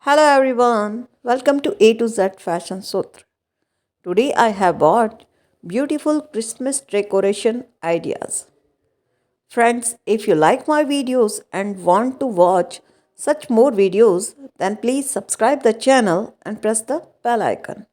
Hello everyone, welcome to A to Z Fashion Sutra. Today I have bought beautiful Christmas decoration ideas. Friends, if you like my videos and want to watch such more videos, then please subscribe the channel and press the bell icon.